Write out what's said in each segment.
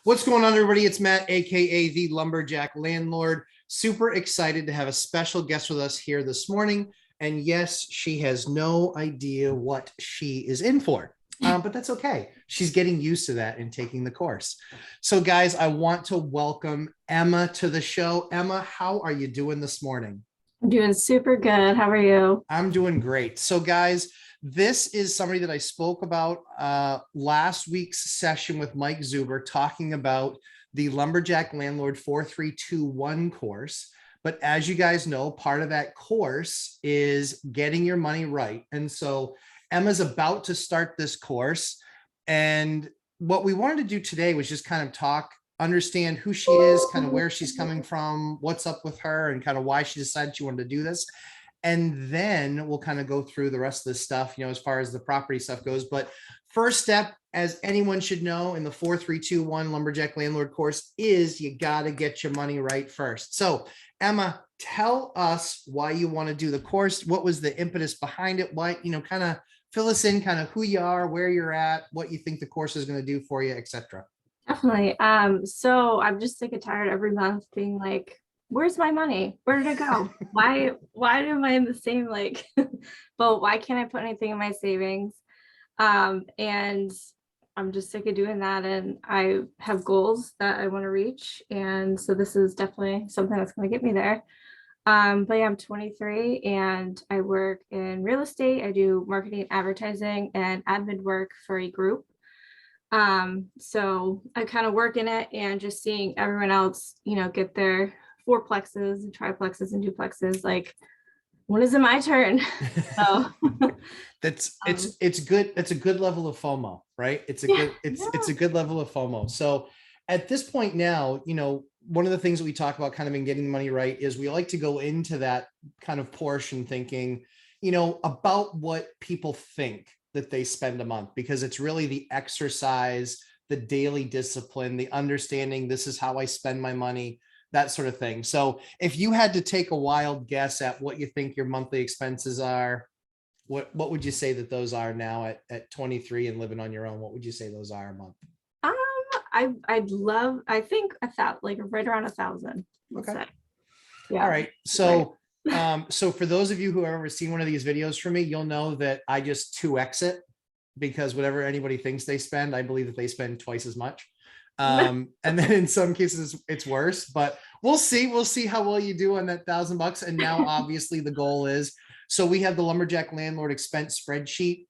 What's going on, everybody? It's Matt, aka the Lumberjack Landlord. Super excited to have a special guest with us here this morning. And yes, she has no idea what she is in for, but that's okay. She's getting used to that and taking the course. So, guys, I want to welcome Emma to the show. Emma, how are you doing this morning? I'm doing super good. How are you? I'm doing great. So, guys, this is somebody that I spoke about last week's session with Mike Zuber, talking about the Lumberjack Landlord 4321 course. But as you guys know, part of that course is getting your money right. And so Emma's about to start this course. And what we wanted to do today was just kind of talk, understand who she is, kind of where she's coming from, what's up with her, and kind of why she decided she wanted to do this. And then we'll kind of go through the rest of the stuff, as far as the property stuff goes. But first step, as anyone should know, in the 4321 Lumberjack Landlord course is you got to get your money right first. So Emma, tell us why you want to do the course. What was the impetus behind it? Why, kind of fill us in, kind of who you are, where you're at, what you think the course is going to do for you, etc. Definitely. So I'm just sick and tired every month being like, where's my money? Where did it go? Why am I in the same but why can't I put anything in my savings? And I'm just sick of doing that. And I have goals that I want to reach. And so this is definitely something that's going to get me there. But yeah, I'm 23 and I work in real estate. I do marketing, advertising, and admin work for a group. So I kind of work in it and just seeing everyone else, get their fourplexes and triplexes and duplexes. Like, when is it my turn? So it's good. It's a good level of FOMO, right? It's a good level of FOMO. So at this point now, one of the things that we talk about kind of in getting money right is we like to go into that kind of portion thinking, about what people think that they spend a month, because it's really the exercise, the daily discipline, the understanding, this is how I spend my money, that sort of thing. So if you had to take a wild guess at what you think your monthly expenses are, what would you say that those are now at 23 and living on your own? What would you say those are a month? I think like right around 1,000. Okay. Yeah. All right. So so for those of you who have ever seen one of these videos from me, you'll know that I just 2x it, because whatever anybody thinks they spend, I believe that they spend twice as much. And then in some cases it's worse, but we'll see how well you do on that $1,000. And now obviously the goal is, so we have the Lumberjack Landlord expense spreadsheet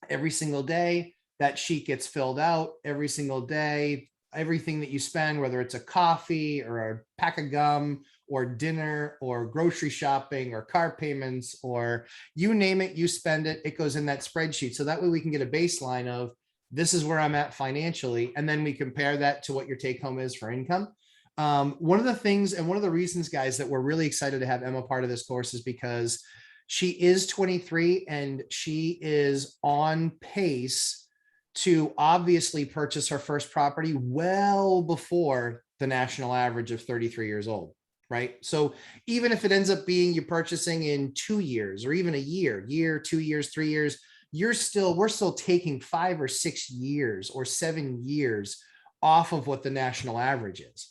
every single day. That sheet gets filled out every single day. Everything that you spend, whether it's a coffee or a pack of gum or dinner or grocery shopping or car payments, or you name it, you spend it, it goes in that spreadsheet. So that way we can get a baseline of, this is where I'm at financially. And then we compare that to what your take home is for income. One of the things, and one of the reasons, guys, that we're really excited to have Emma part of this course is because she is 23 and she is on pace to obviously purchase her first property well before the national average of 33 years old, right? So even if it ends up being you purchasing in 2 years or even a year, 2 years, 3 years, we're still taking 5 or 6 years or 7 years off of what the national average is.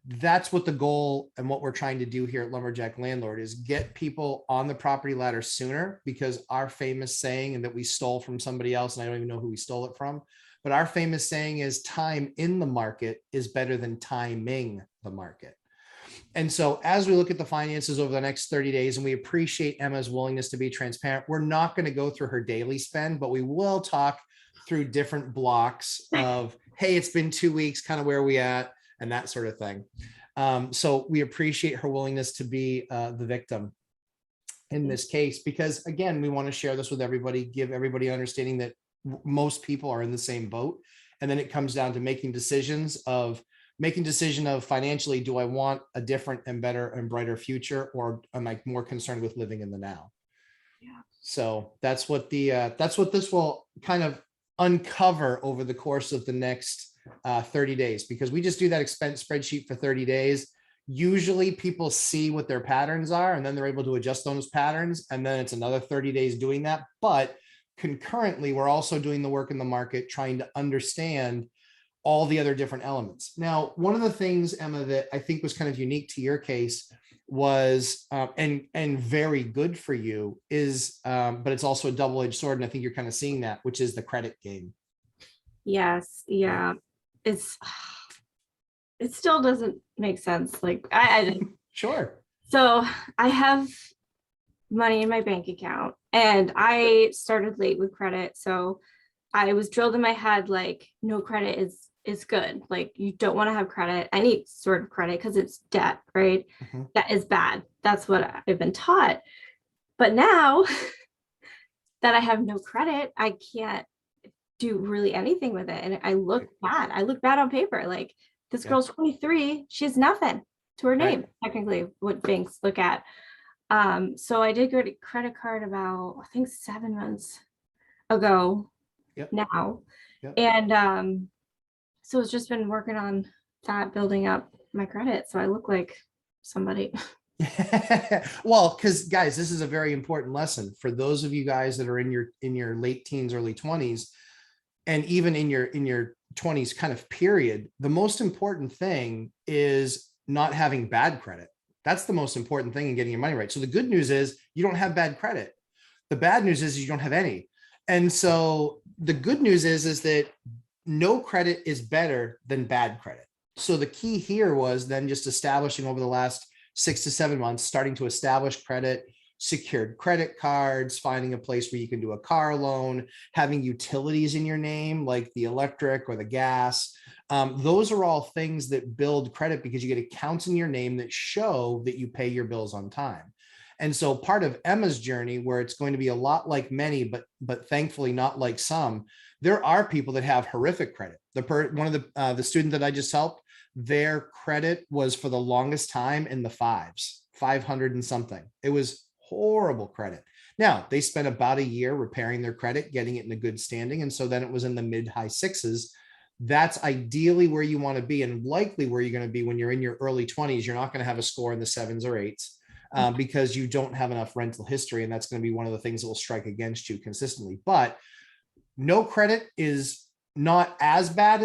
That's what the goal and what we're trying to do here at Lumberjack Landlord is get people on the property ladder sooner, because our famous saying, and that we stole from somebody else, and I don't even know who we stole it from, but our famous saying is time in the market is better than timing the market. And so as we look at the finances over the next 30 days, and we appreciate Emma's willingness to be transparent, we're not going to go through her daily spend, but we will talk through different blocks of, hey, it's been 2 weeks, kind of where we at, and that sort of thing. So we appreciate her willingness to be the victim in this case, because again, we want to share this with everybody, give everybody understanding that most people are in the same boat. And then it comes down to making decision of financially, do I want a different and better and brighter future, or am I more concerned with living in the now? Yeah. So that's what this will kind of uncover over the course of the next 30 days, because we just do that expense spreadsheet for 30 days. Usually people see what their patterns are, and then they're able to adjust those patterns. And then it's another 30 days doing that. But concurrently, we're also doing the work in the market, trying to understand all the other different elements. Now, one of the things, Emma, that I think was kind of unique to your case was, and very good for you is, but it's also a double-edged sword. And I think you're kind of seeing that, which is the credit game. Yes. Yeah. It's, it still doesn't make sense. Like I Sure. so I have money in my bank account and I started late with credit. So I was drilled in my head like no credit is good. Like you don't want to have credit, any sort of credit, because it's debt, right? Mhm. That is bad. That's what I've been taught. But now that I have no credit, I can't do really anything with it. And I look bad. I look bad on paper. Like this Yeah. girl's 23, she has nothing to her Right. name, technically, what banks look at. So I did get a credit card about, I think 7 months ago Yep. now. Yep. And so it's just been working on that, building up my credit. So I look like somebody. Well, because guys, this is a very important lesson for those of you guys that are in your late teens, early 20s, and even in your 20s kind of period. The most important thing is not having bad credit. That's the most important thing in getting your money right. So the good news is you don't have bad credit. The bad news is you don't have any. And so the good news is that no credit is better than bad credit. So the key here was then just establishing over the last 6 to 7 months, starting to establish credit, secured credit cards, finding a place where you can do a car loan, having utilities in your name, like the electric or the gas. Those are all things that build credit because you get accounts in your name that show that you pay your bills on time. And so part of Emma's journey, where it's going to be a lot like many, but thankfully not like some, there are people that have horrific credit. One of the student that I just helped, their credit was for the longest time in the fives, 500 and something. It was horrible credit. Now they spent about a year repairing their credit, getting it in a good standing. And so then it was in the mid high sixes. That's ideally where you want to be, and likely where you're going to be when you're in your early 20s. You're not going to have a score in the sevens or eights because you don't have enough rental history. And that's going to be one of the things that will strike against you consistently. But no credit is not as bad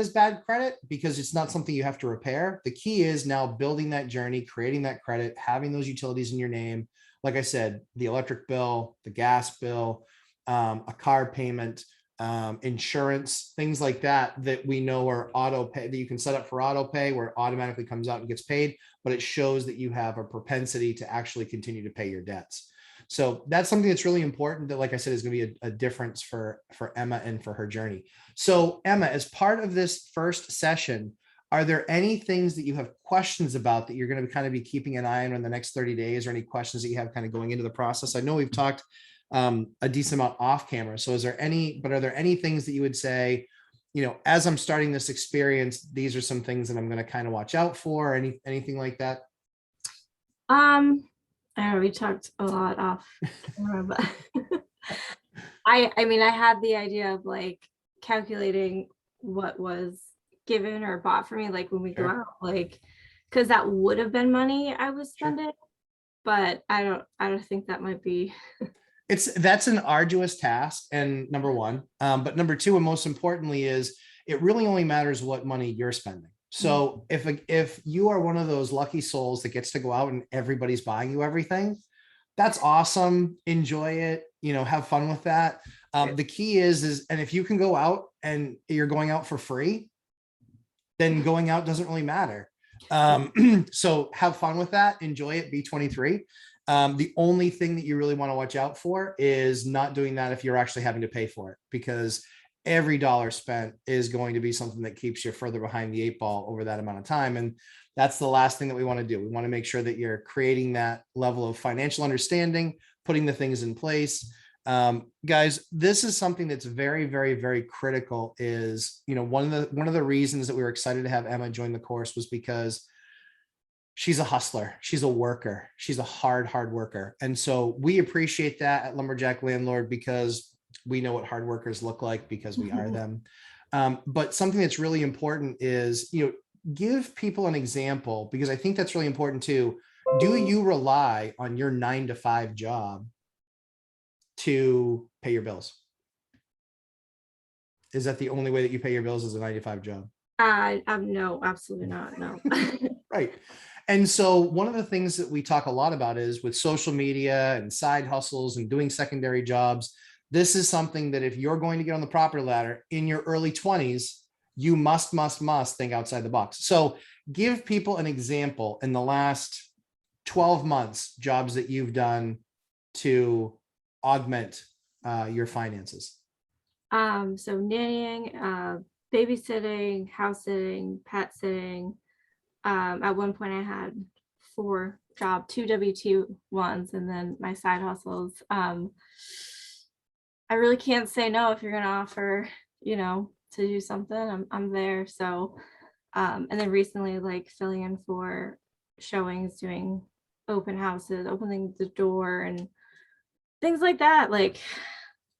credit because it's not something you have to repair. The key is now building that journey, creating that credit, having those utilities in your name. Like I said, the electric bill, the gas bill, a car payment, insurance, things like that, that we know are auto pay, that you can set up for auto pay where it automatically comes out and gets paid, but it shows that you have a propensity to actually continue to pay your debts. So that's something that's really important that, like I said, is going to be a difference for Emma and for her journey. So Emma, as part of this first session, are there any things that you have questions about that you're going to kind of be keeping an eye on in the next 30 days, or any questions that you have kind of going into the process? I know we've talked a decent amount off camera. So are there any things that you would say, as I'm starting this experience, these are some things that I'm going to kind of watch out for, anything like that? I know we talked a lot off camera, but I mean, I had the idea of like calculating what was given or bought for me, like when we go Sure. out, like, because that would have been money I was Sure. spending, but I don't think that might be. That's an arduous task, and number one, but number two, and most importantly, is it really only matters what money you're spending. So if you are one of those lucky souls that gets to go out and everybody's buying you everything, that's awesome. Enjoy it, have fun with that. The key is, and if you can go out and you're going out for free, then going out doesn't really matter. So have fun with that. Enjoy it. Be 23. The only thing that you really want to watch out for is not doing that if you're actually having to pay for it, because every dollar spent is going to be something that keeps you further behind the 8 ball over that amount of time. And that's the last thing that we want to do. We want to make sure that you're creating that level of financial understanding, putting the things in place. Guys, this is something that's very, very, very critical. Is, one of the reasons that we were excited to have Emma join the course was because she's a hustler. She's a worker. She's a hard worker. And so we appreciate that at Lumberjack Landlord, because we know what hard workers look like, because we are them. But something that's really important is, give people an example, because I think that's really important too. Do you rely on your 9 to 5 job to pay your bills? Is that the only way that you pay your bills, is a 9 to 5 job? No, absolutely not. No. Right. And so one of the things that we talk a lot about is with social media and side hustles and doing secondary jobs. This is something that if you're going to get on the property ladder in your early 20s, you must think outside the box. So give people an example in the last 12 months, jobs that you've done to augment your finances. So nannying, babysitting, house sitting, pet sitting. At one point I had 2 W-2 ones, and then my side hustles. I really can't say no if you're gonna offer, to do something. I'm there. So, and then recently, like filling in for showings, doing open houses, opening the door, and things like that. Like,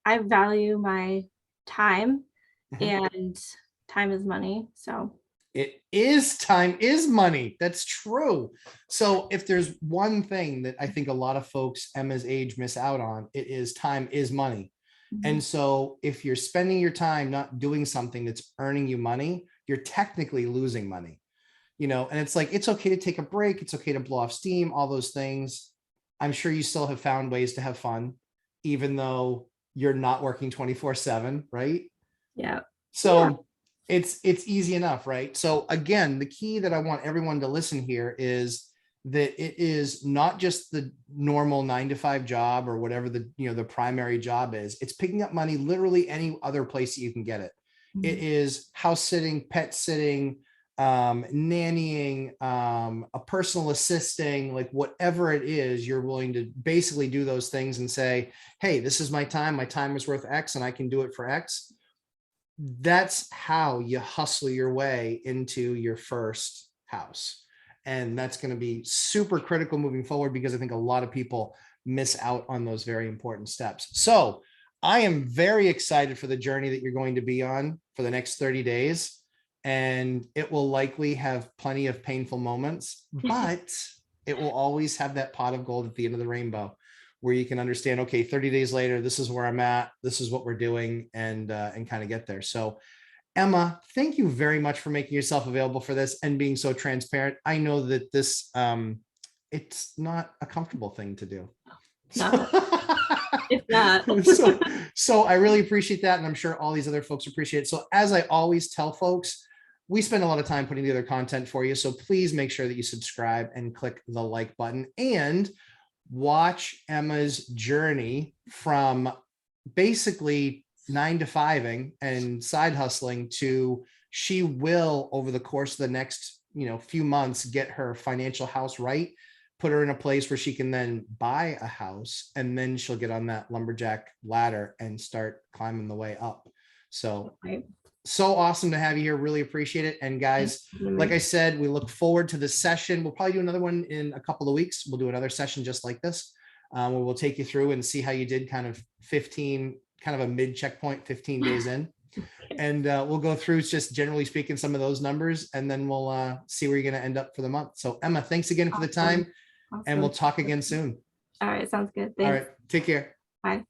I value my time, and time is money. So Time is money. That's true. So if there's one thing that I think a lot of folks Emma's age miss out on, it is time is money. And so if you're spending your time not doing something that's earning you money, you're technically losing money, and it's like, it's okay to take a break. It's okay to blow off steam, all those things. I'm sure you still have found ways to have fun, even though you're not working 24/7, right? yeah. So it's easy enough, right? So again, the key that I want everyone to listen here is that it is not just the normal 9 to 5 job or whatever the primary job is. It's picking up money literally any other place that you can get it. It is house sitting, pet sitting, nannying, a personal assisting, like whatever it is, you're willing to basically do those things and say, hey, this is my time is worth X and I can do it for X. That's how you hustle your way into your first house. And that's going to be super critical moving forward, because I think a lot of people miss out on those very important steps. So I am very excited for the journey that you're going to be on for the next 30 days. And it will likely have plenty of painful moments, but it will always have that pot of gold at the end of the rainbow, where you can understand, okay, 30 days later, this is where I'm at, this is what we're doing, and kind of get there. So Emma, thank you very much for making yourself available for this and being so transparent. I know that this, it's not a comfortable thing to do. No, it's not. So I really appreciate that. And I'm sure all these other folks appreciate it. So as I always tell folks, we spend a lot of time putting together content for you. So please make sure that you subscribe and click the like button and watch Emma's journey from basically 9 to 5ing and side hustling to she will, over the course of the next few months, get her financial house right, put her in a place where she can then buy a house, and then she'll get on that lumberjack ladder and start climbing the way up. So so awesome to have you here. Really appreciate it. And guys, like I said, we look forward to this session. We'll probably do another one in a couple of weeks. We'll do another session just like this, where we'll take you through and see how you did kind of a mid checkpoint 15 days in. And we'll go through, just generally speaking, some of those numbers, and then we'll see where you're going to end up for the month. So Emma, thanks again for the time, and we'll talk again soon. All right. Sounds good. Thanks. All right. Take care. Bye.